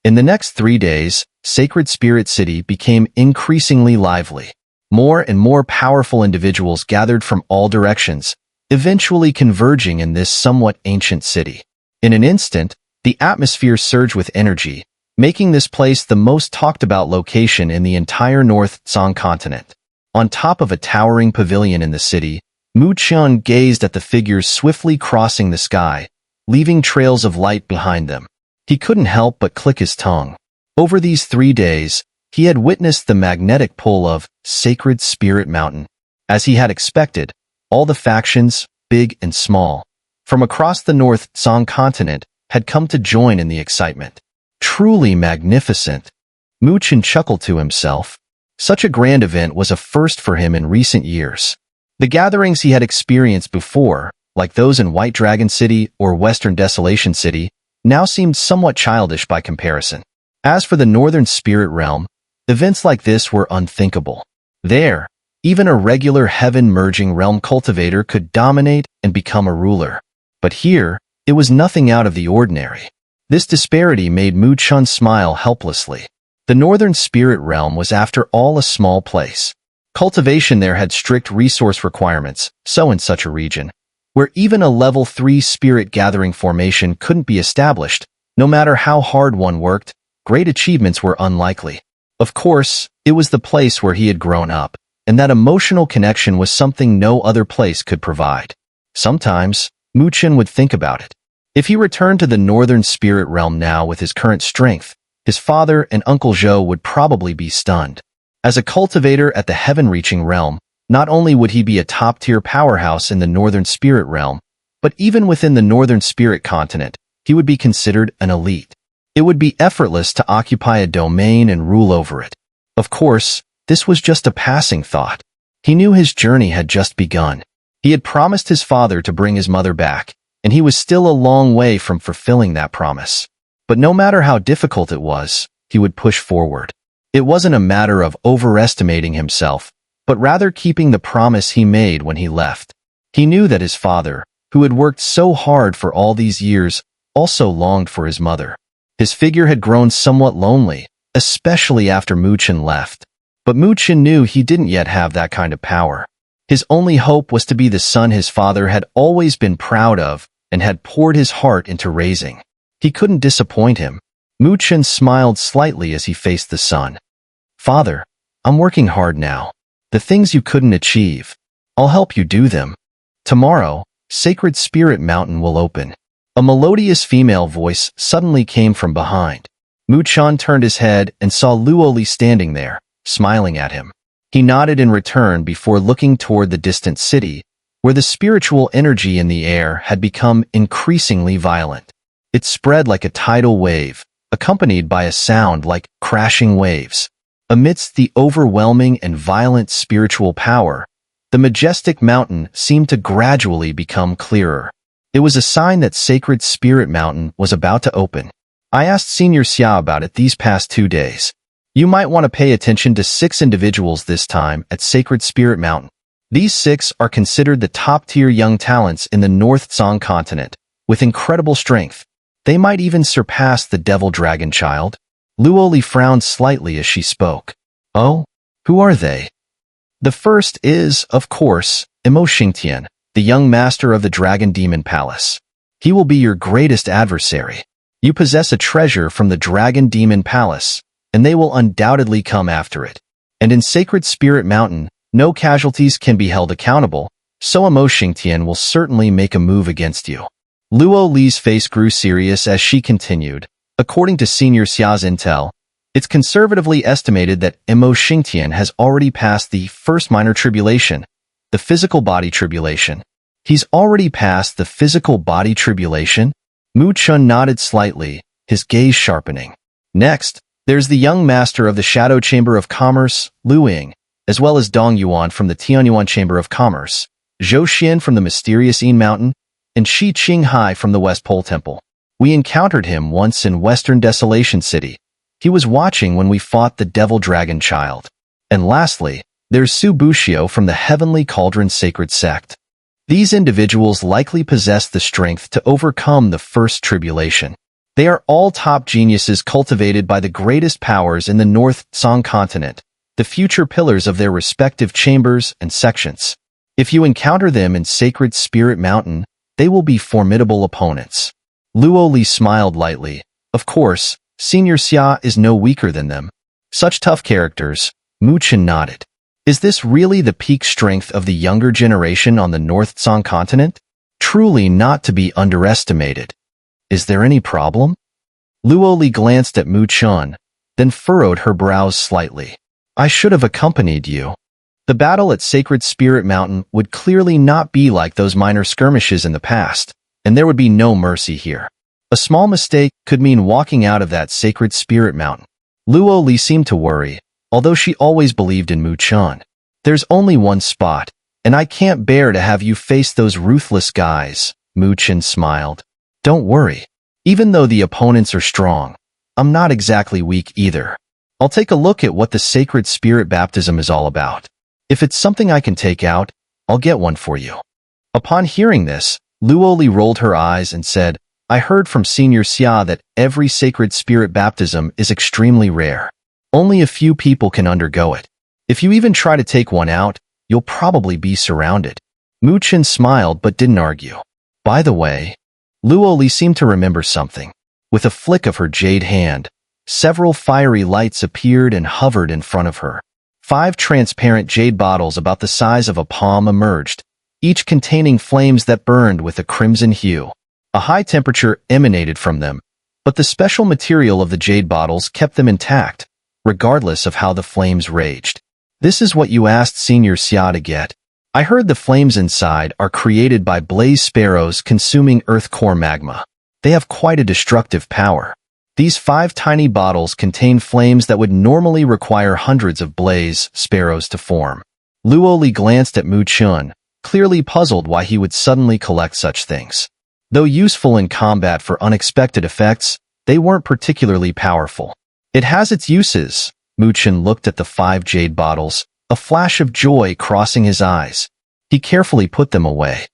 In the next 3 days, Sacred Spirit City became increasingly lively. More and more powerful individuals gathered from all directions, eventually converging in this somewhat ancient city. In an instant, the atmosphere surged with energy, making this place the most talked-about location in the entire North Tsang continent. On top of a towering pavilion in the city, Mu Chen gazed at the figures swiftly crossing the sky, leaving trails of light behind them. He couldn't help but click his tongue. Over these 3 days, he had witnessed the magnetic pull of Sacred Spirit Mountain. As he had expected, all the factions, big and small, from across the North Tsang continent, had come to join in the excitement. Truly magnificent. Mu Chen chuckled to himself. Such a grand event was a first for him in recent years. The gatherings he had experienced before, like those in White Dragon City or Western Desolation City, now seemed somewhat childish by comparison. As for the Northern Spirit Realm, events like this were unthinkable. There, even a regular heaven-merging realm cultivator could dominate and become a ruler. But here, it was nothing out of the ordinary. This disparity made Mu Chen smile helplessly. The Northern Spirit Realm was after all a small place. Cultivation there had strict resource requirements, so in such a region, where even a level 3 spirit gathering formation couldn't be established, no matter how hard one worked, great achievements were unlikely. Of course, it was the place where he had grown up, and that emotional connection was something no other place could provide. Sometimes, Mu Chen would think about it. If he returned to the Northern Spirit Realm now with his current strength, his father and Uncle Zhou would probably be stunned. As a cultivator at the heaven-reaching realm, not only would he be a top-tier powerhouse in the Northern Spirit Realm, but even within the Northern Spirit Continent, he would be considered an elite. It would be effortless to occupy a domain and rule over it. Of course, this was just a passing thought. He knew his journey had just begun. He had promised his father to bring his mother back, and he was still a long way from fulfilling that promise. But no matter how difficult it was, he would push forward. It wasn't a matter of overestimating himself, but rather keeping the promise he made when he left. He knew that his father, who had worked so hard for all these years, also longed for his mother. His figure had grown somewhat lonely, especially after Mu Chen left. But Mu Chen knew he didn't yet have that kind of power. His only hope was to be the son his father had always been proud of and had poured his heart into raising. He couldn't disappoint him. Mu Chen smiled slightly as he faced the son. "Father, I'm working hard now. The things you couldn't achieve, I'll help you do them. Tomorrow, Sacred Spirit Mountain will open." A melodious female voice suddenly came from behind. Mu Chen turned his head and saw Luoli standing there, smiling at him. He nodded in return before looking toward the distant city, where the spiritual energy in the air had become increasingly violent. It spread like a tidal wave, accompanied by a sound like crashing waves. Amidst the overwhelming and violent spiritual power, the majestic mountain seemed to gradually become clearer. It was a sign that Sacred Spirit Mountain was about to open. I asked Xun'er Xia about it these past 2 days. You might want to pay attention to 6 individuals this time at Sacred Spirit Mountain. These 6 are considered the top-tier young talents in the North Tsang continent, with incredible strength. They might even surpass the Devil Dragon Child. Luoli frowned slightly as she spoke. Oh, who are they? The first is, of course, Xingtian, the young master of the Dragon Demon Palace. He will be your greatest adversary. You possess a treasure from the Dragon Demon Palace, and they will undoubtedly come after it. And in Sacred Spirit Mountain, no casualties can be held accountable, so Xingtian will certainly make a move against you. Luo Li's face grew serious as she continued. According to Xun'er Xia's intel, it's conservatively estimated that Xingtian has already passed the first minor tribulation, the physical body tribulation. He's already passed the physical body tribulation? Mu Chen nodded slightly, his gaze sharpening. Next, there's the young master of the Shadow Chamber of Commerce, Lu Ying, as well as Dong Yuan from the Tianyuan Chamber of Commerce, Zhou Xian from the mysterious Yin Mountain, and Shi Qinghai from the West Pole Temple. We encountered him once in Western Desolation City. He was watching when we fought the Devil Dragon Child. And lastly, there's Su Bushio from the Heavenly Cauldron Sacred Sect. These individuals likely possess the strength to overcome the first tribulation. They are all top geniuses cultivated by the greatest powers in the North Song continent, the future pillars of their respective chambers and sections. If you encounter them in Sacred Spirit Mountain, they will be formidable opponents. Luo Li smiled lightly. Of course, Senior Xia is no weaker than them. Such tough characters. Mu Chen nodded. Is this really the peak strength of the younger generation on the North Song continent? Truly not to be underestimated. Is there any problem? Luo Li glanced at Mu Chen, then furrowed her brows slightly. I should have accompanied you. The battle at Sacred Spirit Mountain would clearly not be like those minor skirmishes in the past, and there would be no mercy here. A small mistake could mean walking out of that Sacred Spirit Mountain. Luo Li seemed to worry, although she always believed in Mu Chen. There's only one spot, and I can't bear to have you face those ruthless guys, Mu Chen smiled. Don't worry. Even though the opponents are strong, I'm not exactly weak either. I'll take a look at what the Sacred Spirit Baptism is all about. If it's something I can take out, I'll get one for you. Upon hearing this, Luo Li rolled her eyes and said, I heard from Senior Xia that every Sacred Spirit Baptism is extremely rare. Only a few people can undergo it. If you even try to take one out, you'll probably be surrounded. Mu Chen smiled but didn't argue. By the way, Luo Li seemed to remember something. With a flick of her jade hand, several fiery lights appeared and hovered in front of her. 5 transparent jade bottles about the size of a palm emerged, each containing flames that burned with a crimson hue. A high temperature emanated from them, but the special material of the jade bottles kept them intact, regardless of how the flames raged. This is what you asked Senior Xia to get. I heard the flames inside are created by blaze sparrows consuming earth core magma. They have quite a destructive power. These 5 tiny bottles contain flames that would normally require hundreds of blaze sparrows to form. Luo Li glanced at Mu Chen, clearly puzzled why he would suddenly collect such things. Though useful in combat for unexpected effects, they weren't particularly powerful. It has its uses. Mu Chen looked at the 5 jade bottles, a flash of joy crossing his eyes. He carefully put them away.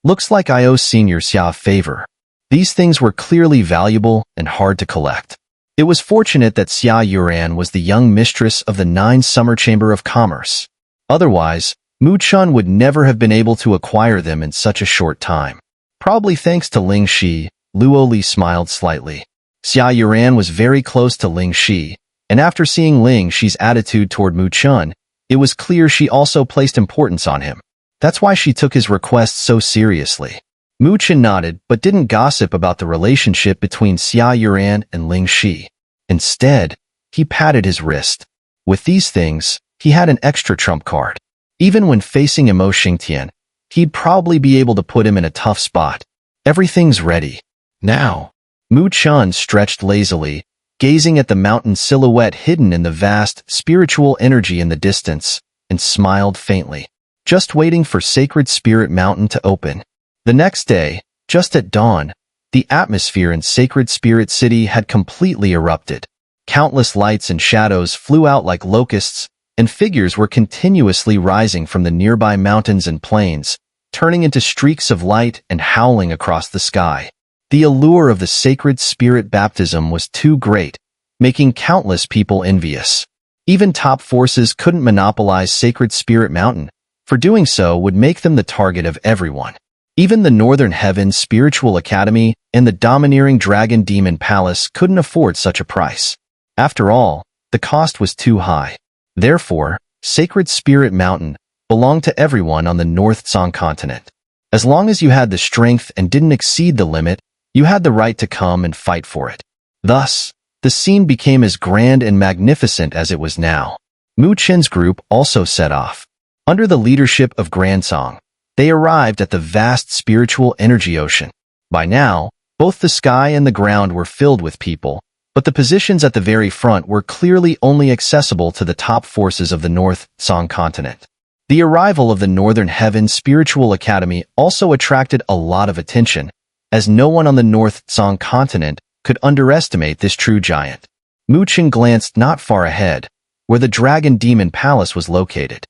Looks like I owe Senior Xia a favor. These things were clearly valuable and hard to collect. It was fortunate that Xia Yuran was the young mistress of the 9 Summer Chamber of Commerce. Otherwise, Mu Chen would never have been able to acquire them in such a short time. Probably thanks to Ling Shi, Luo Li smiled slightly. Xia Yuran was very close to Ling Shi, and after seeing Ling Shi's attitude toward Mu Chen, it was clear she also placed importance on him. That's why she took his request so seriously. Mu Chen nodded but didn't gossip about the relationship between Xia Yuran and Ling Shi. Instead, he patted his wrist. With these things, he had an extra trump card. Even when facing Mo Xingtian, he'd probably be able to put him in a tough spot. Everything's ready. Now. Mu Chen stretched lazily, gazing at the mountain silhouette hidden in the vast spiritual energy in the distance, and smiled faintly. Just waiting for Sacred Spirit Mountain to open. The next day, just at dawn, the atmosphere in Sacred Spirit City had completely erupted. Countless lights and shadows flew out like locusts, and figures were continuously rising from the nearby mountains and plains, turning into streaks of light and howling across the sky. The allure of the Sacred Spirit Baptism was too great, making countless people envious. Even top forces couldn't monopolize Sacred Spirit Mountain, for doing so would make them the target of everyone. Even the Northern Heavens Spiritual Academy and the domineering Dragon Demon Palace couldn't afford such a price. After all, the cost was too high. Therefore, Sacred Spirit Mountain belonged to everyone on the North Song continent. As long as you had the strength and didn't exceed the limit, you had the right to come and fight for it. Thus, the scene became as grand and magnificent as it was now. Mu Chen's group also set off. Under the leadership of Gransong, they arrived at the vast spiritual energy ocean. By now, both the sky and the ground were filled with people, but the positions at the very front were clearly only accessible to the top forces of the North Song continent. The arrival of the Northern Heaven Spiritual Academy also attracted a lot of attention, as no one on the North Song continent could underestimate this true giant. Mu Chen glanced not far ahead, where the Dragon Demon Palace was located.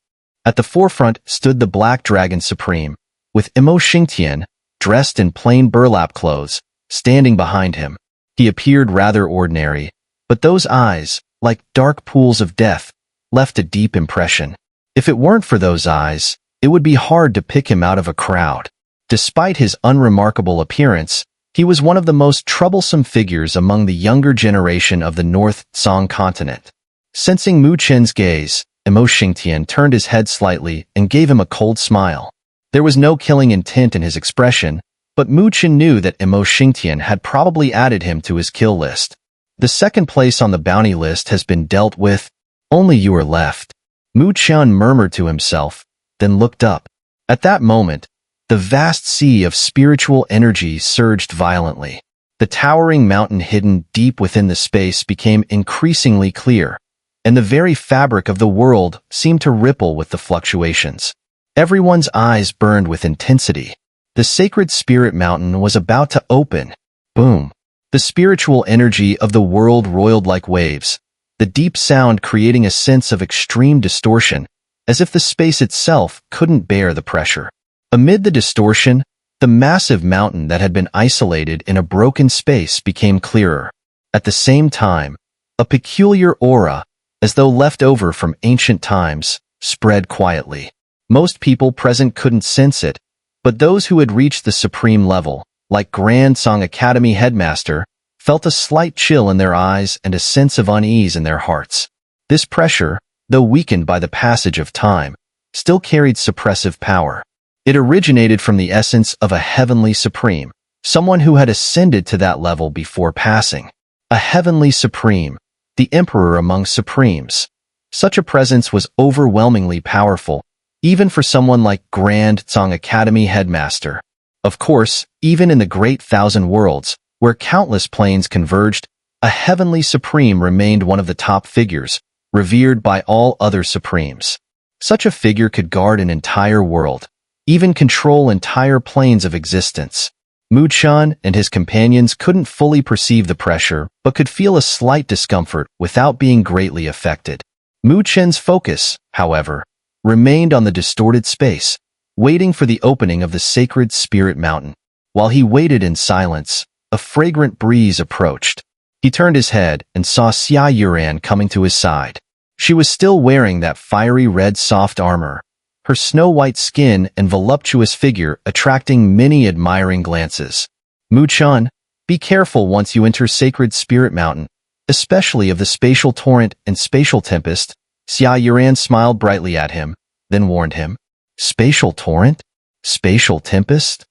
At the forefront stood the Black Dragon Supreme, with Mo Xingtian, dressed in plain burlap clothes, standing behind him. He appeared rather ordinary, but those eyes, like dark pools of death, left a deep impression. If it weren't for those eyes, it would be hard to pick him out of a crowd. Despite his unremarkable appearance, he was one of the most troublesome figures among the younger generation of the North Song continent. Sensing Mu Chen's gaze, Emo Xingtian turned his head slightly and gave him a cold smile. There was no killing intent in his expression, but Mu Chen knew that Emo Xingtian had probably added him to his kill list. The second place on the bounty list has been dealt with. Only you are left. Mu Chen murmured to himself, then looked up. At that moment, the vast sea of spiritual energy surged violently. The towering mountain hidden deep within the space became increasingly clear, and the very fabric of the world seemed to ripple with the fluctuations. Everyone's eyes burned with intensity. The sacred spirit mountain was about to open. Boom! The spiritual energy of the world roiled like waves, the deep sound creating a sense of extreme distortion, as if the space itself couldn't bear the pressure. Amid the distortion, the massive mountain that had been isolated in a broken space became clearer. At the same time, a peculiar aura, as though left over from ancient times, spread quietly. Most people present couldn't sense it, but those who had reached the supreme level, like Grand Song Academy headmaster, felt a slight chill in their eyes and a sense of unease in their hearts. This pressure, though weakened by the passage of time, still carried suppressive power. It originated from the essence of a heavenly supreme, someone who had ascended to that level before passing. A heavenly supreme, the emperor among supremes. Such a presence was overwhelmingly powerful, even for someone like Grand Song Academy headmaster. Of course, even in the Great Thousand Worlds, where countless planes converged, a heavenly supreme remained one of the top figures, revered by all other supremes. Such a figure could guard an entire world, even control entire planes of existence. Mu Chen and his companions couldn't fully perceive the pressure, but could feel a slight discomfort without being greatly affected. Mu Chen's focus, however, remained on the distorted space, waiting for the opening of the sacred spirit mountain. While he waited in silence, a fragrant breeze approached. He turned his head and saw Xia Yuran coming to his side. She was still wearing that fiery red soft armor, her snow-white skin and voluptuous figure attracting many admiring glances. Mu Chen, be careful once you enter Sacred Spirit Mountain, especially of the spatial torrent and spatial tempest. Xia Yuran smiled brightly at him, then warned him. Spatial torrent? Spatial tempest?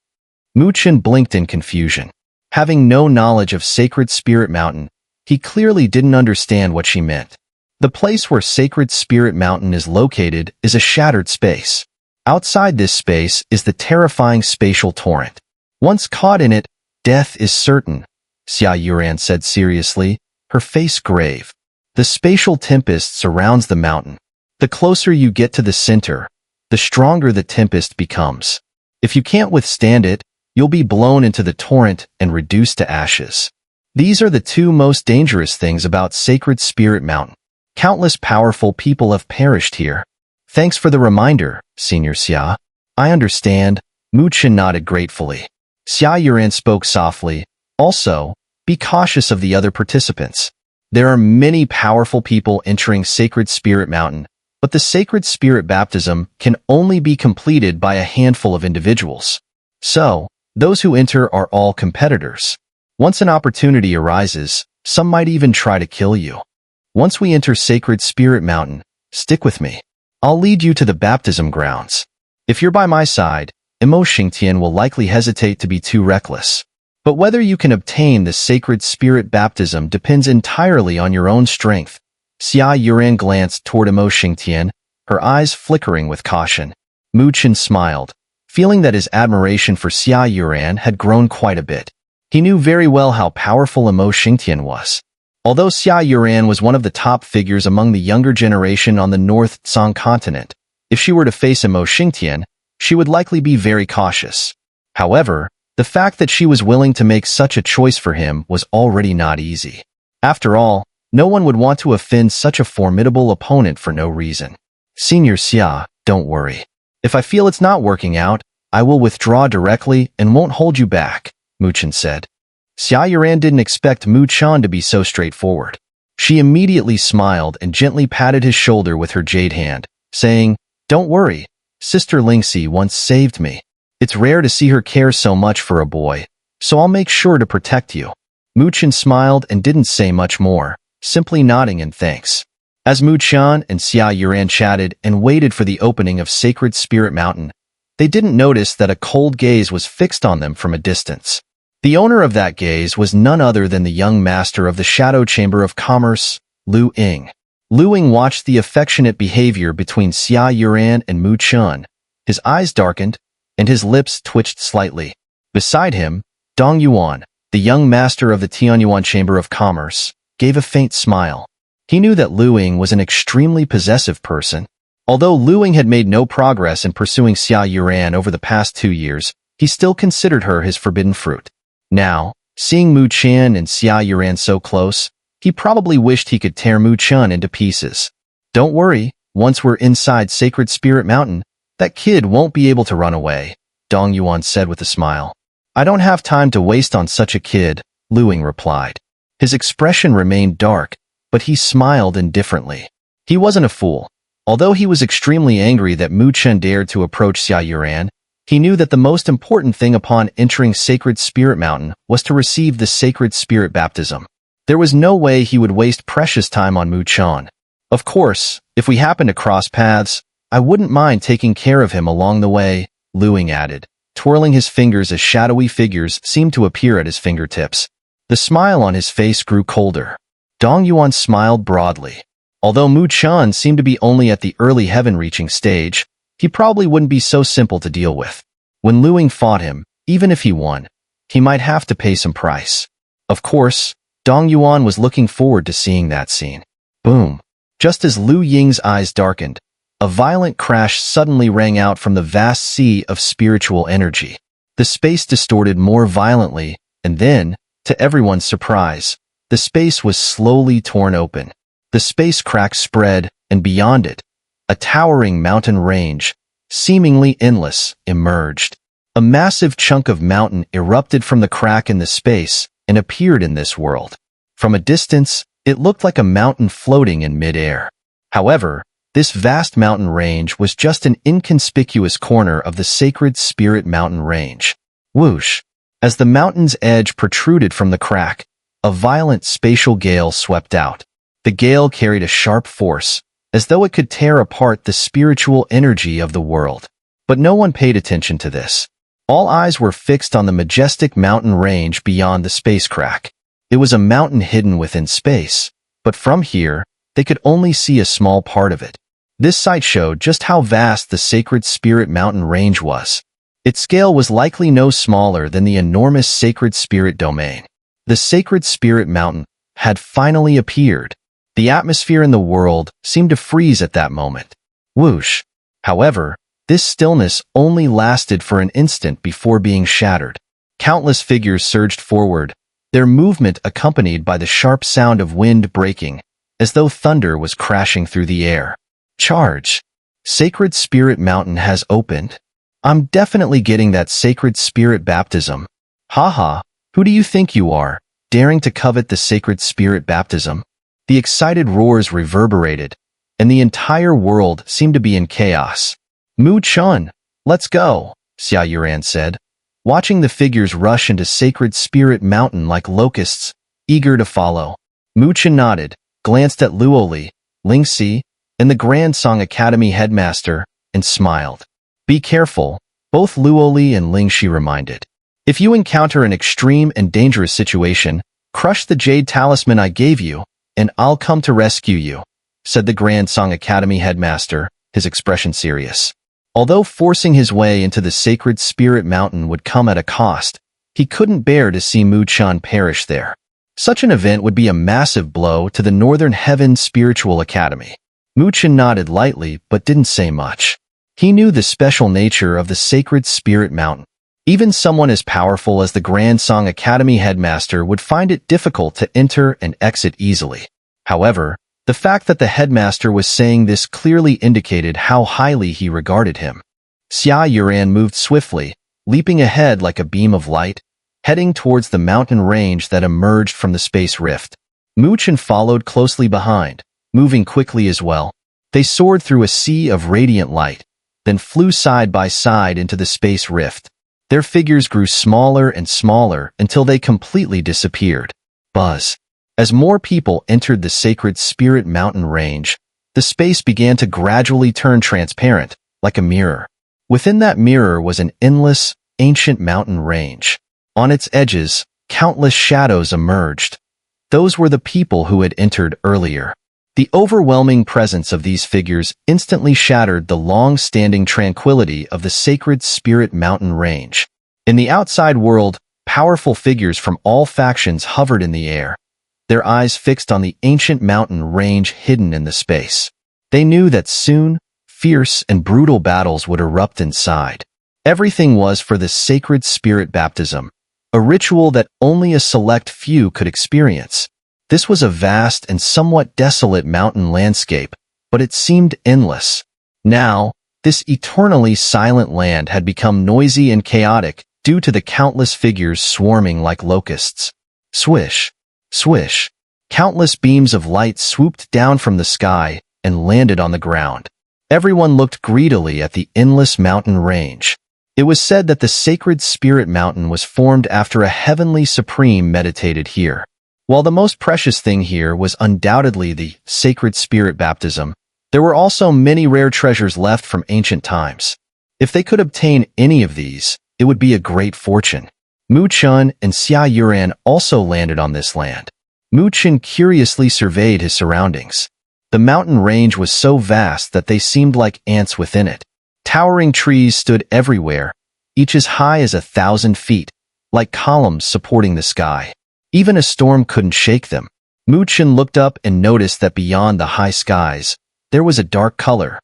Mu Chen blinked in confusion. Having no knowledge of Sacred Spirit Mountain, he clearly didn't understand what she meant. The place where Sacred Spirit Mountain is located is a shattered space. Outside this space is the terrifying spatial torrent. Once caught in it, death is certain, Xia Yuran said seriously, her face grave. The spatial tempest surrounds the mountain. The closer you get to the center, the stronger the tempest becomes. If you can't withstand it, you'll be blown into the torrent and reduced to ashes. These are the two most dangerous things about Sacred Spirit Mountain. Countless powerful people have perished here. Thanks for the reminder, Senior Xia. I understand. Mu Chen nodded gratefully. Xia Yuran spoke softly. Also, be cautious of the other participants. There are many powerful people entering Sacred Spirit Mountain, but the Sacred Spirit Baptism can only be completed by a handful of individuals. So, those who enter are all competitors. Once an opportunity arises, some might even try to kill you. Once we enter Sacred Spirit Mountain, stick with me. I'll lead you to the baptism grounds. If you're by my side, Emo Xingtian will likely hesitate to be too reckless. But whether you can obtain the Sacred Spirit Baptism depends entirely on your own strength. Xia Yuran glanced toward Emo Xingtian, her eyes flickering with caution. Mu Chen smiled, feeling that his admiration for Xia Yuran had grown quite a bit. He knew very well how powerful Emo Xingtian was. Although Xia Yuran was one of the top figures among the younger generation on the North Song continent, if she were to face Emo Xingtian, she would likely be very cautious. However, the fact that she was willing to make such a choice for him was already not easy. After all, no one would want to offend such a formidable opponent for no reason. Senior Xia, don't worry. If I feel it's not working out, I will withdraw directly and won't hold you back, Mu Chen said. Xia Yuran didn't expect Mu Chen to be so straightforward. She immediately smiled and gently patted his shoulder with her jade hand, saying, "Don't worry, Sister Lingxi once saved me. It's rare to see her care so much for a boy, so I'll make sure to protect you." Mu Chen smiled and didn't say much more, simply nodding in thanks. As Mu Chen and Xia Yuran chatted and waited for the opening of Sacred Spirit Mountain, they didn't notice that a cold gaze was fixed on them from a distance. The owner of that gaze was none other than the young master of the Shadow Chamber of Commerce, Lu Ying. Lu Ying watched the affectionate behavior between Xia Yuran and Mu Chen. His eyes darkened, and his lips twitched slightly. Beside him, Dong Yuan, the young master of the Tianyuan Chamber of Commerce, gave a faint smile. He knew that Lu Ying was an extremely possessive person. Although Lu Ying had made no progress in pursuing Xia Yuran over the past 2 years, he still considered her his forbidden fruit. Now, seeing Mu Chen and Xia Yuran so close, he probably wished he could tear Mu Chen into pieces. "Don't worry, once we're inside Sacred Spirit Mountain, that kid won't be able to run away," Dong Yuan said with a smile. "I don't have time to waste on such a kid," Lu Ying replied. His expression remained dark, but he smiled indifferently. He wasn't a fool. Although he was extremely angry that Mu Chen dared to approach Xia Yuran, he knew that the most important thing upon entering Sacred Spirit Mountain was to receive the Sacred Spirit Baptism. There was no way he would waste precious time on Mu Chen. "Of course, if we happen to cross paths, I wouldn't mind taking care of him along the way," Lu Ying added, twirling his fingers as shadowy figures seemed to appear at his fingertips. The smile on his face grew colder. Dong Yuan smiled broadly. Although Mu Chen seemed to be only at the early heaven-reaching stage, he probably wouldn't be so simple to deal with. When Lu Ying fought him, even if he won, he might have to pay some price. Of course, Dong Yuan was looking forward to seeing that scene. Boom! Just as Lu Ying's eyes darkened, a violent crash suddenly rang out from the vast sea of spiritual energy. The space distorted more violently, and then, to everyone's surprise, the space was slowly torn open. The space crack spread, and beyond it, a towering mountain range, seemingly endless, emerged. A massive chunk of mountain erupted from the crack in the space and appeared in this world. From a distance, it looked like a mountain floating in mid-air. However, this vast mountain range was just an inconspicuous corner of the Sacred Spirit Mountain Range. Whoosh! As the mountain's edge protruded from the crack, a violent spatial gale swept out. The gale carried a sharp force, as though it could tear apart the spiritual energy of the world. But no one paid attention to this. All eyes were fixed on the majestic mountain range beyond the space crack. It was a mountain hidden within space, but from here, they could only see a small part of it. This sight showed just how vast the Sacred Spirit Mountain range was. Its scale was likely no smaller than the enormous Sacred Spirit Domain. The Sacred Spirit Mountain had finally appeared. The atmosphere in the world seemed to freeze at that moment. Whoosh! However, this stillness only lasted for an instant before being shattered. Countless figures surged forward, their movement accompanied by the sharp sound of wind breaking, as though thunder was crashing through the air. Charge! Sacred Spirit Mountain has opened. I'm definitely getting that Sacred Spirit Baptism. Haha, who do you think you are, daring to covet the Sacred Spirit Baptism? The excited roars reverberated, and the entire world seemed to be in chaos. Mu Chen, let's go, Xia Yuran said, watching the figures rush into Sacred Spirit Mountain like locusts, eager to follow. Mu Chen nodded, glanced at Luoli, Lingxi, and the Grand Song Academy headmaster, and smiled. Be careful, both Luoli and Lingxi reminded. If you encounter an extreme and dangerous situation, crush the jade talisman I gave you, and I'll come to rescue you, said the Grand Song Academy headmaster, his expression serious. Although forcing his way into the Sacred Spirit Mountain would come at a cost, he couldn't bear to see Mu Chen perish there. Such an event would be a massive blow to the Northern Heaven Spiritual Academy. Mu Chen nodded lightly but didn't say much. He knew the special nature of the Sacred Spirit Mountain. Even someone as powerful as the Grand Song Academy headmaster would find it difficult to enter and exit easily. However, the fact that the headmaster was saying this clearly indicated how highly he regarded him. Xia Yuran moved swiftly, leaping ahead like a beam of light, heading towards the mountain range that emerged from the space rift. Chen followed closely behind, moving quickly as well. They soared through a sea of radiant light, then flew side by side into the space rift. Their figures grew smaller and smaller until they completely disappeared. Buzz. As more people entered the sacred spirit mountain range, the space began to gradually turn transparent, like a mirror. Within that mirror was an endless, ancient mountain range. On its edges, countless shadows emerged. Those were the people who had entered earlier. The overwhelming presence of these figures instantly shattered the long-standing tranquility of the sacred spirit mountain range. In the outside world, powerful figures from all factions hovered in the air, their eyes fixed on the ancient mountain range hidden in the space. They knew that soon, fierce and brutal battles would erupt inside. Everything was for the sacred spirit baptism, a ritual that only a select few could experience. This was a vast and somewhat desolate mountain landscape, but it seemed endless. Now, this eternally silent land had become noisy and chaotic due to the countless figures swarming like locusts. Swish, swish. Countless beams of light swooped down from the sky and landed on the ground. Everyone looked greedily at the endless mountain range. It was said that the sacred spirit mountain was formed after a heavenly supreme meditated here. While the most precious thing here was undoubtedly the sacred spirit baptism, there were also many rare treasures left from ancient times. If they could obtain any of these, it would be a great fortune. Chen and Xun'er also landed on this land. Chen curiously surveyed his surroundings. The mountain range was so vast that they seemed like ants within it. Towering trees stood everywhere, each as high as 1,000 feet, like columns supporting the sky. Even a storm couldn't shake them. Chen looked up and noticed that beyond the high skies, there was a dark color.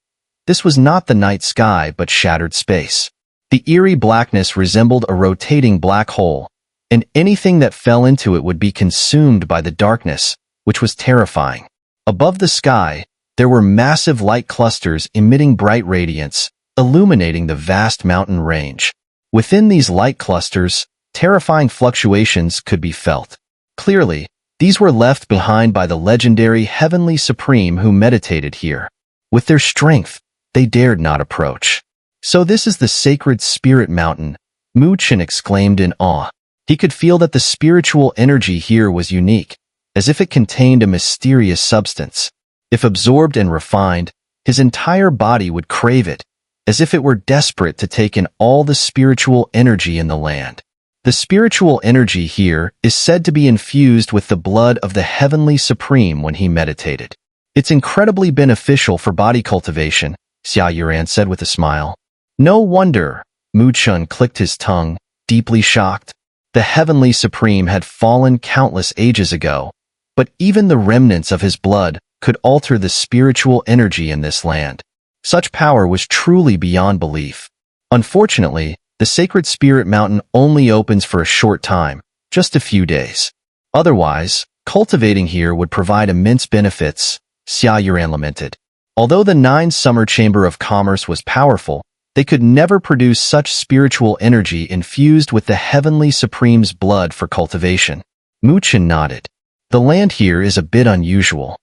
This was not the night sky but shattered space. The eerie blackness resembled a rotating black hole, and anything that fell into it would be consumed by the darkness, which was terrifying. Above the sky, there were massive light clusters emitting bright radiance, illuminating the vast mountain range. Within these light clusters, terrifying fluctuations could be felt. Clearly, these were left behind by the legendary Heavenly Supreme who meditated here. With their strength, they dared not approach. So this is the sacred spirit mountain, Chen exclaimed in awe. He could feel that the spiritual energy here was unique, as if it contained a mysterious substance. If absorbed and refined, his entire body would crave it, as if it were desperate to take in all the spiritual energy in the land. The spiritual energy here is said to be infused with the blood of the Heavenly Supreme when he meditated. It's incredibly beneficial for body cultivation, Xun'er said with a smile. No wonder, Chen clicked his tongue, deeply shocked. The Heavenly Supreme had fallen countless ages ago, but even the remnants of his blood could alter the spiritual energy in this land. Such power was truly beyond belief. Unfortunately, the sacred spirit mountain only opens for a short time, just a few days. Otherwise, cultivating here would provide immense benefits, Xun'er lamented. Although the 9 Summer Chamber of Commerce was powerful, they could never produce such spiritual energy infused with the Heavenly Supreme's blood for cultivation. Chen nodded. The land here is a bit unusual.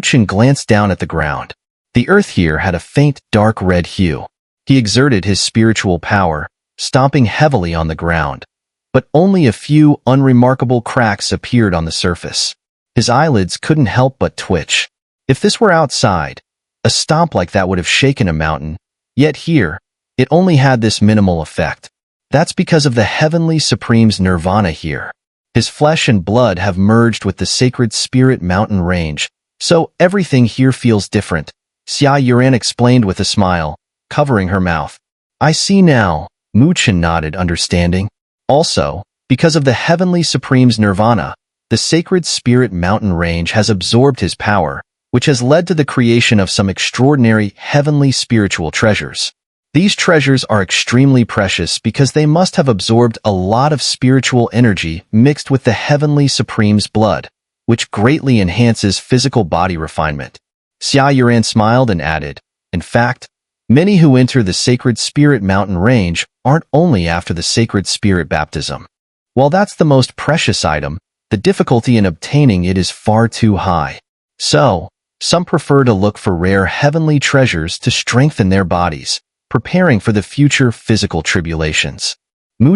Chen glanced down at the ground. The earth here had a faint, dark red hue. He exerted his spiritual power, stomping heavily on the ground, but only a few unremarkable cracks appeared on the surface. His eyelids couldn't help but twitch. If this were outside, a stomp like that would have shaken a mountain, yet here, it only had this minimal effect. That's because of the Heavenly Supreme's nirvana here. His flesh and blood have merged with the sacred spirit mountain range, so everything here feels different, Xun'er explained with a smile, covering her mouth. I see now, Chen nodded, understanding. Also, because of the Heavenly Supreme's nirvana, the sacred spirit mountain range has absorbed his power, which has led to the creation of some extraordinary heavenly spiritual treasures. These treasures are extremely precious because they must have absorbed a lot of spiritual energy mixed with the Heavenly Supreme's blood, which greatly enhances physical body refinement. Xun'er smiled and added, in fact, many who enter the sacred spirit mountain range aren't only after the sacred spirit baptism. While that's the most precious item, the difficulty in obtaining it is far too high. So, some prefer to look for rare heavenly treasures to strengthen their bodies, preparing for the future physical tribulations.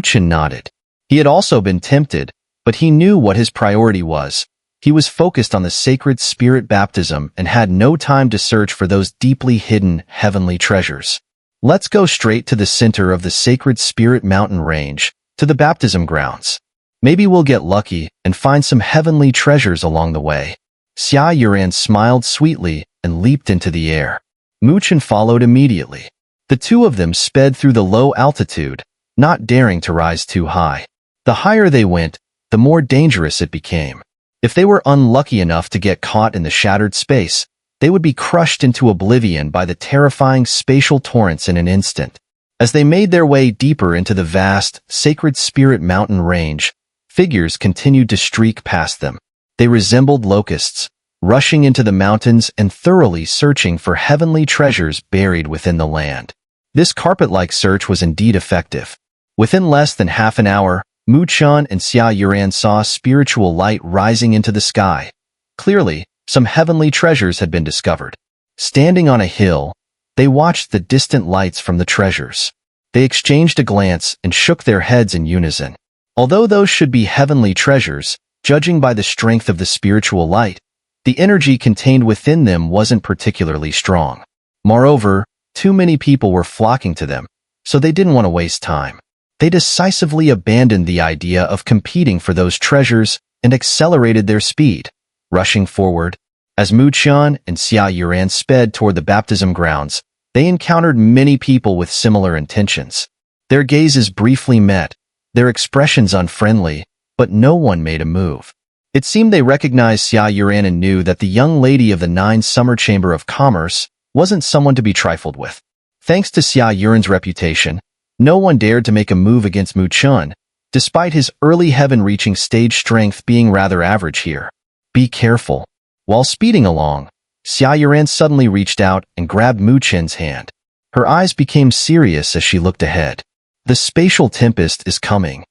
Chen nodded. He had also been tempted, but he knew what his priority was. He was focused on the sacred spirit baptism and had no time to search for those deeply hidden heavenly treasures. Let's go straight to the center of the sacred spirit mountain range, to the baptism grounds. Maybe we'll get lucky and find some heavenly treasures along the way. Xun'er smiled sweetly and leaped into the air. Chen followed immediately. The two of them sped through the low altitude, not daring to rise too high. The higher they went, the more dangerous it became. If they were unlucky enough to get caught in the shattered space, they would be crushed into oblivion by the terrifying spatial torrents in an instant. As they made their way deeper into the vast, sacred spirit mountain range, figures continued to streak past them. They resembled locusts, rushing into the mountains and thoroughly searching for heavenly treasures buried within the land. This carpet-like search was indeed effective. Within less than half an hour, Chen and Xun'er saw spiritual light rising into the sky. Clearly, some heavenly treasures had been discovered. Standing on a hill, they watched the distant lights from the treasures. They exchanged a glance and shook their heads in unison. Although those should be heavenly treasures, judging by the strength of the spiritual light, the energy contained within them wasn't particularly strong. Moreover, too many people were flocking to them, so they didn't want to waste time. They decisively abandoned the idea of competing for those treasures and accelerated their speed, rushing forward. As Chen and Xun'er sped toward the baptism grounds, they encountered many people with similar intentions. Their gazes briefly met, their expressions unfriendly, but no one made a move. It seemed they recognized Xun'er and knew that the young lady of the 9 Summer Chamber of Commerce wasn't someone to be trifled with. Thanks to Xun'er's reputation, no one dared to make a move against Chen, despite his early heaven-reaching stage strength being rather average here. Be careful. While speeding along, Xun'er suddenly reached out and grabbed Chen's hand. Her eyes became serious as she looked ahead. The spatial tempest is coming.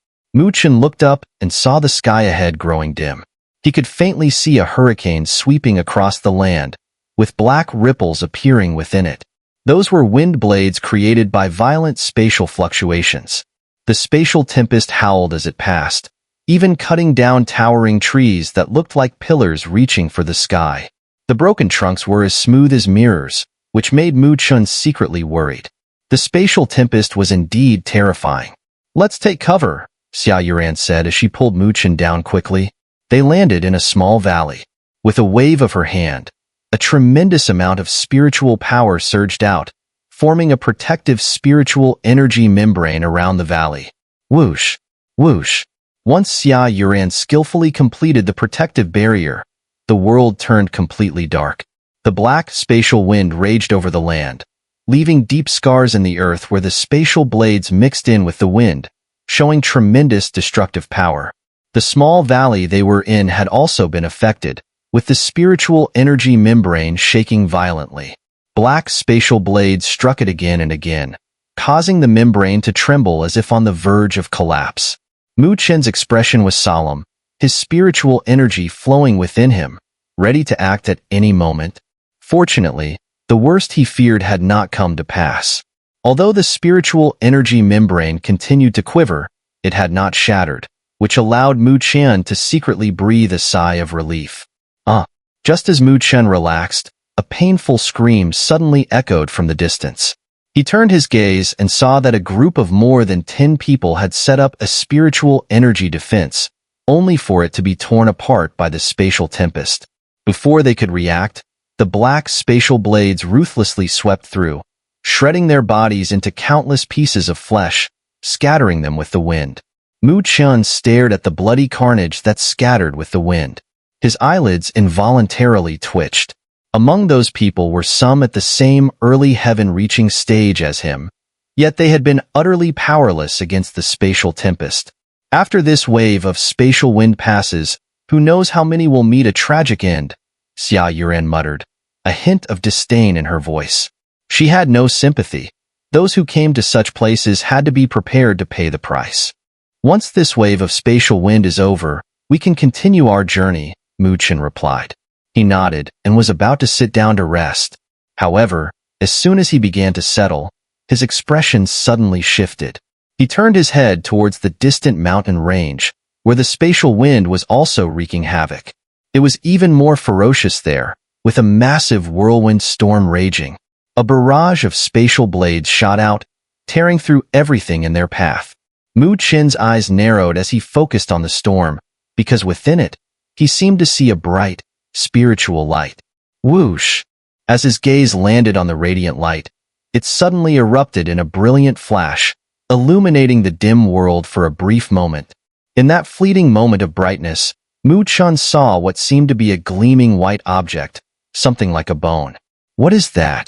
Chen looked up and saw the sky ahead growing dim. He could faintly see a hurricane sweeping across the land, with black ripples appearing within it. Those were wind blades created by violent spatial fluctuations. The spatial tempest howled as it passed, even cutting down towering trees that looked like pillars reaching for the sky. The broken trunks were as smooth as mirrors, which made Chen secretly worried. The spatial tempest was indeed terrifying. "Let's take cover," Xun'er said as she pulled Chen down quickly. They landed in a small valley. With a wave of her hand, a tremendous amount of spiritual power surged out, forming a protective spiritual energy membrane around the valley. Whoosh! Whoosh! Once Xun'er skillfully completed the protective barrier, the world turned completely dark. The black spatial wind raged over the land, leaving deep scars in the earth where the spatial blades mixed in with the wind, showing tremendous destructive power. The small valley they were in had also been affected, with the spiritual energy membrane shaking violently. Black spatial blades struck it again and again, causing the membrane to tremble as if on the verge of collapse. Chen's expression was solemn, his spiritual energy flowing within him, ready to act at any moment. Fortunately, the worst he feared had not come to pass. Although the spiritual energy membrane continued to quiver, it had not shattered, which allowed Chen to secretly breathe a sigh of relief. Just as Chen relaxed, a painful scream suddenly echoed from the distance. He turned his gaze and saw that a group of more than 10 people had set up a spiritual energy defense, only for it to be torn apart by the spatial tempest. Before they could react, the black spatial blades ruthlessly swept through, shredding their bodies into countless pieces of flesh, scattering them with the wind. Chen stared at the bloody carnage that scattered with the wind. His eyelids involuntarily twitched. Among those people were some at the same early heaven-reaching stage as him, yet they had been utterly powerless against the spatial tempest. After this wave of spatial wind passes, who knows how many will meet a tragic end, Xun'er muttered, a hint of disdain in her voice. She had no sympathy. Those who came to such places had to be prepared to pay the price. Once this wave of spatial wind is over, we can continue our journey, Chen replied. He nodded and was about to sit down to rest. However, as soon as he began to settle, his expression suddenly shifted. He turned his head towards the distant mountain range, where the spatial wind was also wreaking havoc. It was even more ferocious there, with a massive whirlwind storm raging. A barrage of spatial blades shot out, tearing through everything in their path. Chen's eyes narrowed as he focused on the storm, because within it, he seemed to see a bright, spiritual light. Whoosh! As his gaze landed on the radiant light, it suddenly erupted in a brilliant flash, illuminating the dim world for a brief moment. In that fleeting moment of brightness, Chen saw what seemed to be a gleaming white object, something like a bone. What is that?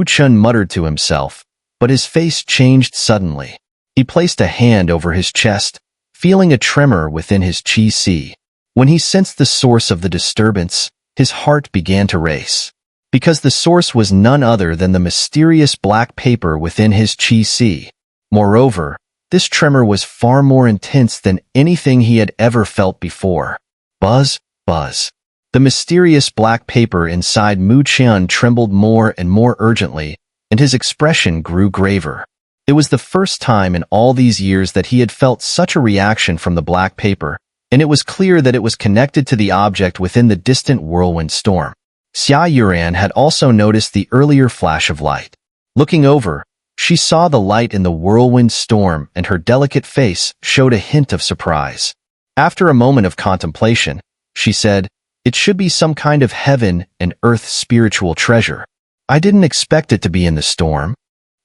Chen muttered to himself, but his face changed suddenly. He placed a hand over his chest, feeling a tremor within his chi. When he sensed the source of the disturbance, his heart began to race. Because the source was none other than the mysterious black paper within his chi. Moreover, this tremor was far more intense than anything he had ever felt before. Buzz, buzz. The mysterious black paper inside Chen trembled more and more urgently, and his expression grew graver. It was the first time in all these years that he had felt such a reaction from the black paper, and it was clear that it was connected to the object within the distant whirlwind storm. Xun'er had also noticed the earlier flash of light. Looking over, she saw the light in the whirlwind storm, and her delicate face showed a hint of surprise. After a moment of contemplation, she said, "It should be some kind of heaven and earth spiritual treasure. I didn't expect it to be in the storm."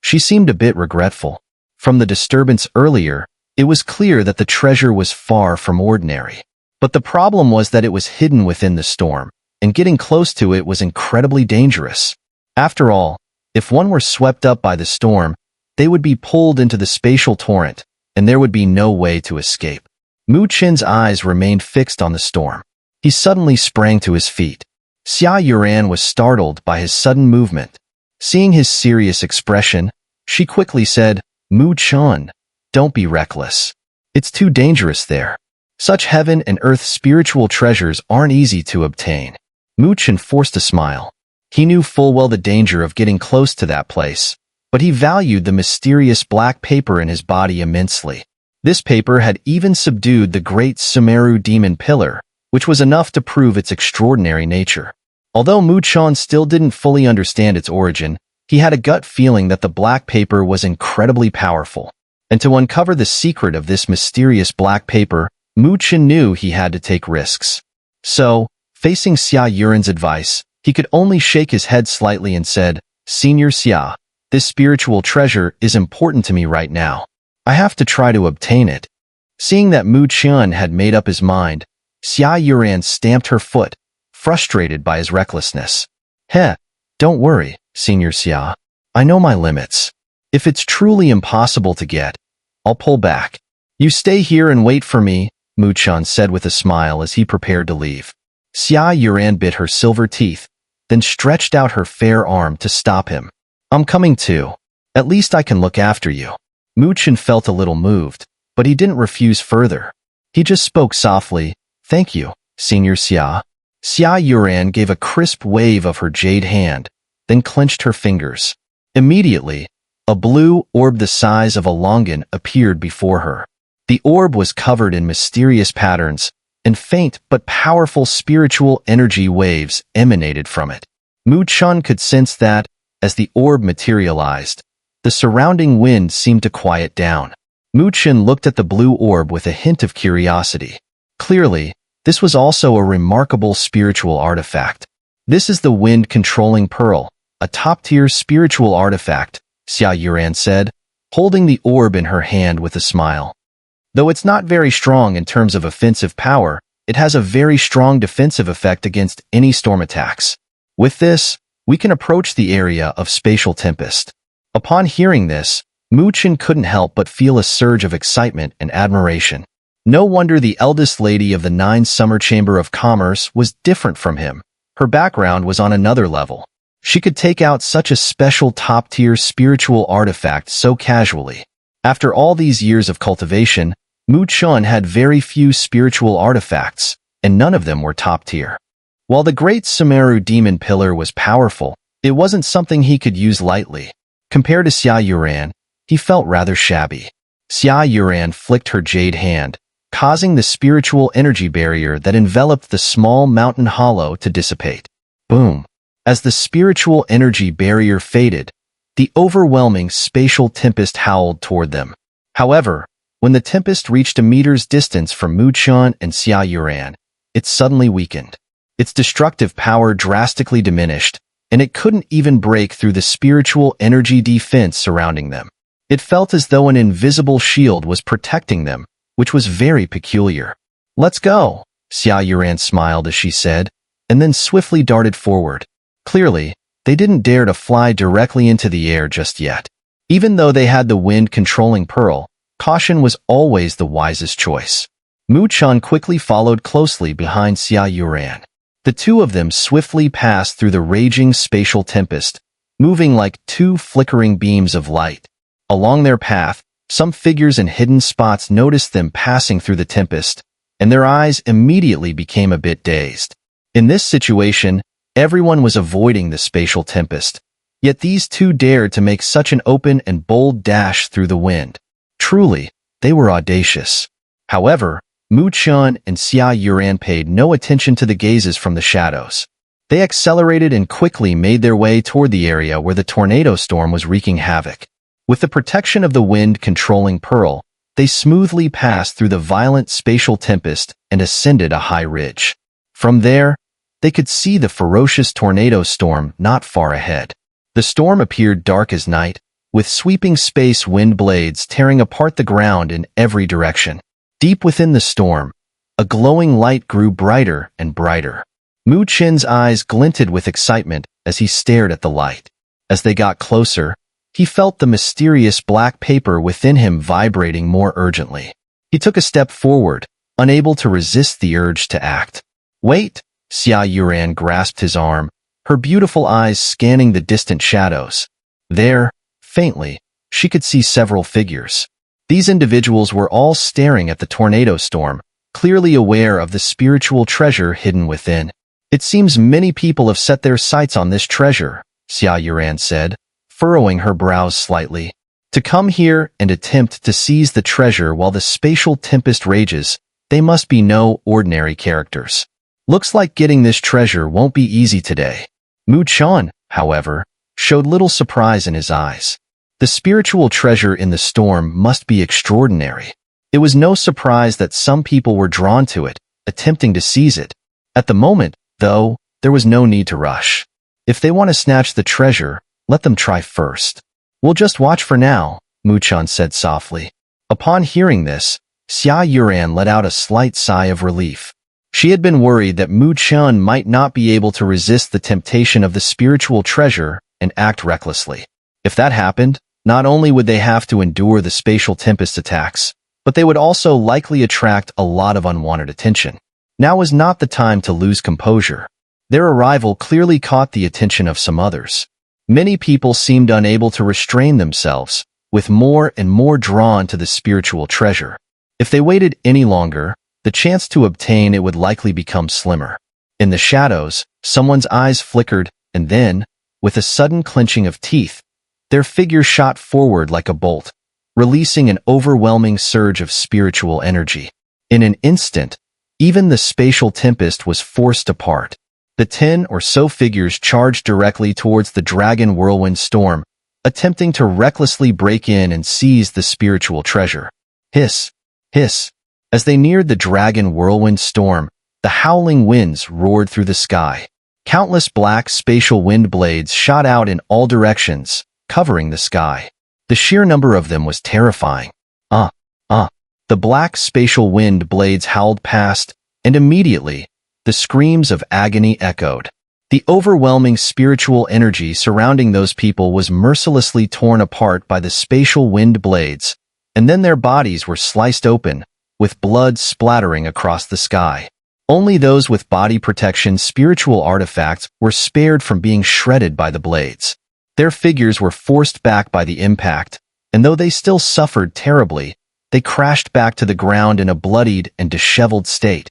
She seemed a bit regretful. From the disturbance earlier, it was clear that the treasure was far from ordinary. But the problem was that it was hidden within the storm, and getting close to it was incredibly dangerous. After all, if one were swept up by the storm, they would be pulled into the spatial torrent, and there would be no way to escape. Chen's eyes remained fixed on the storm. He suddenly sprang to his feet. Xun'er was startled by his sudden movement. Seeing his serious expression, she quickly said, "Chen, don't be reckless. It's too dangerous there. Such heaven and earth spiritual treasures aren't easy to obtain." Chen forced a smile. He knew full well the danger of getting close to that place, but he valued the mysterious black paper in his body immensely. This paper had even subdued the great Xun'er demon pillar, which was enough to prove its extraordinary nature. Although Chen still didn't fully understand its origin, he had a gut feeling that the black paper was incredibly powerful. And to uncover the secret of this mysterious black paper, Chen knew he had to take risks. So, facing Xun'er's advice, he could only shake his head slightly and said, "Senior Xia, this spiritual treasure is important to me right now. I have to try to obtain it." Seeing that Chen had made up his mind, Xun'er stamped her foot, frustrated by his recklessness. Don't worry, Senior Xia. I know my limits. If it's truly impossible to get, I'll pull back. You stay here and wait for me, Chen said with a smile as he prepared to leave. Xun'er bit her silver teeth, then stretched out her fair arm to stop him. "I'm coming too. At least I can look after you." Chen felt a little moved, but he didn't refuse further. He just spoke softly, "Thank you, Senior Xia." Xun'er gave a crisp wave of her jade hand, then clenched her fingers. Immediately, a blue orb the size of a longan appeared before her. The orb was covered in mysterious patterns, and faint but powerful spiritual energy waves emanated from it. Chen could sense that, as the orb materialized, the surrounding wind seemed to quiet down. Chen looked at the blue orb with a hint of curiosity. Clearly, this was also a remarkable spiritual artifact. "This is the wind-controlling pearl, a top-tier spiritual artifact," Xun'er said, holding the orb in her hand with a smile. "Though it's not very strong in terms of offensive power, it has a very strong defensive effect against any storm attacks. With this, we can approach the area of spatial tempest." Upon hearing this, Chen couldn't help but feel a surge of excitement and admiration. No wonder the eldest lady of the 9 Summer Chamber of Commerce was different from him. Her background was on another level. She could take out such a special top-tier spiritual artifact so casually. After all these years of cultivation, Mu Chen had very few spiritual artifacts, and none of them were top tier. While the great Xun'er demon pillar was powerful, it wasn't something he could use lightly. Compared to Xia Yuran, he felt rather shabby. Xia Yuran flicked her jade hand, causing the spiritual energy barrier that enveloped the small mountain hollow to dissipate. Boom! As the spiritual energy barrier faded, the overwhelming spatial tempest howled toward them. However, when the tempest reached a meter's distance from Mu Chen and Xia Yuran, it suddenly weakened. Its destructive power drastically diminished, and it couldn't even break through the spiritual energy defense surrounding them. It felt as though an invisible shield was protecting them, which was very peculiar. "Let's go," Xia Yuran smiled as she said, and then swiftly darted forward. Clearly, they didn't dare to fly directly into the air just yet. Even though they had the wind-controlling pearl, caution was always the wisest choice. Mu Chen quickly followed closely behind Xia Yuran. The two of them swiftly passed through the raging spatial tempest, moving like two flickering beams of light. Along their path, some figures in hidden spots noticed them passing through the tempest, and their eyes immediately became a bit dazed. In this situation, everyone was avoiding the spatial tempest, yet these two dared to make such an open and bold dash through the wind. Truly, they were audacious. However, Mu Chen and Xia Yuran paid no attention to the gazes from the shadows. They accelerated and quickly made their way toward the area where the tornado storm was wreaking havoc. With the protection of the wind-controlling pearl, they smoothly passed through the violent spatial tempest and ascended a high ridge. From there, they could see the ferocious tornado storm not far ahead. The storm appeared dark as night, with sweeping space wind blades tearing apart the ground in every direction. Deep within the storm, a glowing light grew brighter and brighter. Mu Chen's eyes glinted with excitement as he stared at the light. As they got closer, he felt the mysterious black paper within him vibrating more urgently. He took a step forward, unable to resist the urge to act. "Wait!" Xia Yuran grasped his arm, her beautiful eyes scanning the distant shadows. There, faintly, she could see several figures. These individuals were all staring at the tornado storm, clearly aware of the spiritual treasure hidden within. "It seems many people have set their sights on this treasure," Xia Yuran said, furrowing her brows slightly. "To come here and attempt to seize the treasure while the spatial tempest rages, they must be no ordinary characters. Looks like getting this treasure won't be easy today." Mu Chen, however, showed little surprise in his eyes. The spiritual treasure in the storm must be extraordinary. It was no surprise that some people were drawn to it, attempting to seize it. At the moment, though, there was no need to rush. If they want to snatch the treasure, let them try first. "We'll just watch for now," Mu Chen said softly. Upon hearing this, Xia Yuran let out a slight sigh of relief. She had been worried that Mu Chen might not be able to resist the temptation of the spiritual treasure and act recklessly. If that happened, not only would they have to endure the spatial tempest attacks, but they would also likely attract a lot of unwanted attention. Now was not the time to lose composure. Their arrival clearly caught the attention of some others. Many people seemed unable to restrain themselves, with more and more drawn to the spiritual treasure. If they waited any longer, the chance to obtain it would likely become slimmer. In the shadows, someone's eyes flickered, and then, with a sudden clenching of teeth, their figure shot forward like a bolt, releasing an overwhelming surge of spiritual energy. In an instant, even the spatial tempest was forced apart. The 10 or so figures charged directly towards the dragon whirlwind storm, attempting to recklessly break in and seize the spiritual treasure. Hiss, hiss. As they neared the dragon whirlwind storm, the howling winds roared through the sky. Countless black spatial wind blades shot out in all directions, covering the sky. The sheer number of them was terrifying. The black spatial wind blades howled past, and immediately, the screams of agony echoed. The overwhelming spiritual energy surrounding those people was mercilessly torn apart by the spatial wind blades, and then their bodies were sliced open, with blood splattering across the sky. Only those with body protection spiritual artifacts were spared from being shredded by the blades. Their figures were forced back by the impact, and though they still suffered terribly, they crashed back to the ground in a bloodied and disheveled state,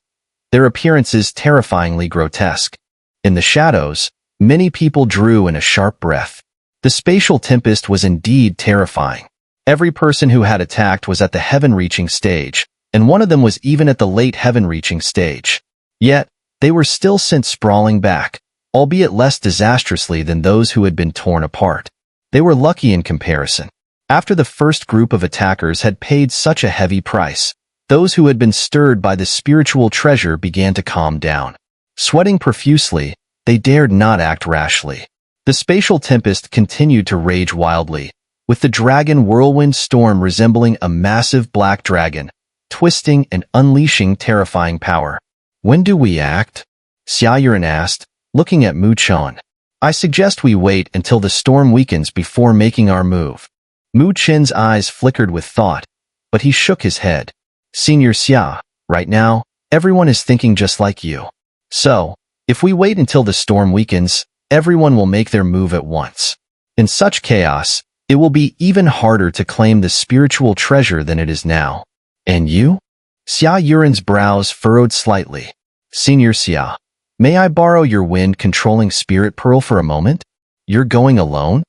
their appearances terrifyingly grotesque. In the shadows, many people drew in a sharp breath. The spatial tempest was indeed terrifying. Every person who had attacked was at the heaven-reaching stage, and one of them was even at the late heaven-reaching stage. Yet, they were still sent sprawling back, albeit less disastrously than those who had been torn apart. They were lucky in comparison. After the first group of attackers had paid such a heavy price, those who had been stirred by the spiritual treasure began to calm down. Sweating profusely, they dared not act rashly. The spatial tempest continued to rage wildly, with the dragon whirlwind storm resembling a massive black dragon, twisting and unleashing terrifying power. "When do we act?" Xun'er asked, looking at Mu Chen. "I suggest we wait until the storm weakens before making our move." Mu Chen's eyes flickered with thought, but he shook his head. "Senior Xia, right now, everyone is thinking just like you. So, if we wait until the storm weakens, everyone will make their move at once. In such chaos, it will be even harder to claim the spiritual treasure than it is now." "And you?" Xun'er's brows furrowed slightly. "Senior Xia, may I borrow your wind-controlling spirit pearl for a moment? You're going alone?"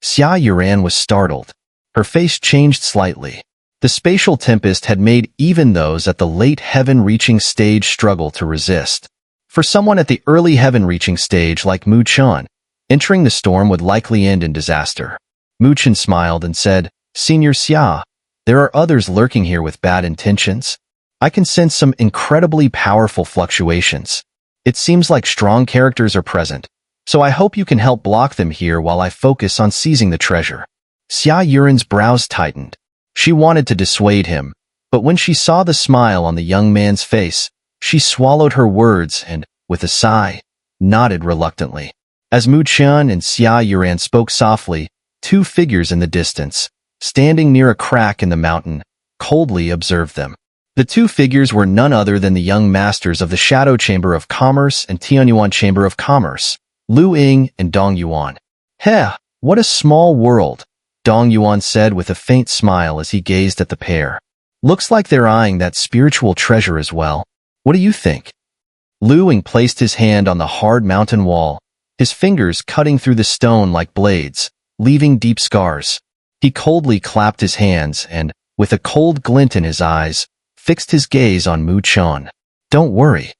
Xun'er was startled. Her face changed slightly. The spatial tempest had made even those at the late heaven-reaching stage struggle to resist. For someone at the early heaven-reaching stage like Mu Chen, entering the storm would likely end in disaster. Mu Chen smiled and said, "Senior Xia, there are others lurking here with bad intentions. I can sense some incredibly powerful fluctuations. It seems like strong characters are present, so I hope you can help block them here while I focus on seizing the treasure." Xun'er's brows tightened. She wanted to dissuade him, but when she saw the smile on the young man's face, she swallowed her words and, with a sigh, nodded reluctantly. As Mu Chen and Xun'er spoke softly, two figures in the distance, standing near a crack in the mountain, coldly observed them. The two figures were none other than the young masters of the Shadow Chamber of Commerce and Tianyuan Chamber of Commerce, Lu Ying and Dong Yuan. "Heh, what a small world," Dong Yuan said with a faint smile as he gazed at the pair. "Looks like they're eyeing that spiritual treasure as well. What do you think?" Lu Ying placed his hand on the hard mountain wall, his fingers cutting through the stone like blades, leaving deep scars. He coldly clapped his hands and, with a cold glint in his eyes, fixed his gaze on Mu Chen. "Don't worry.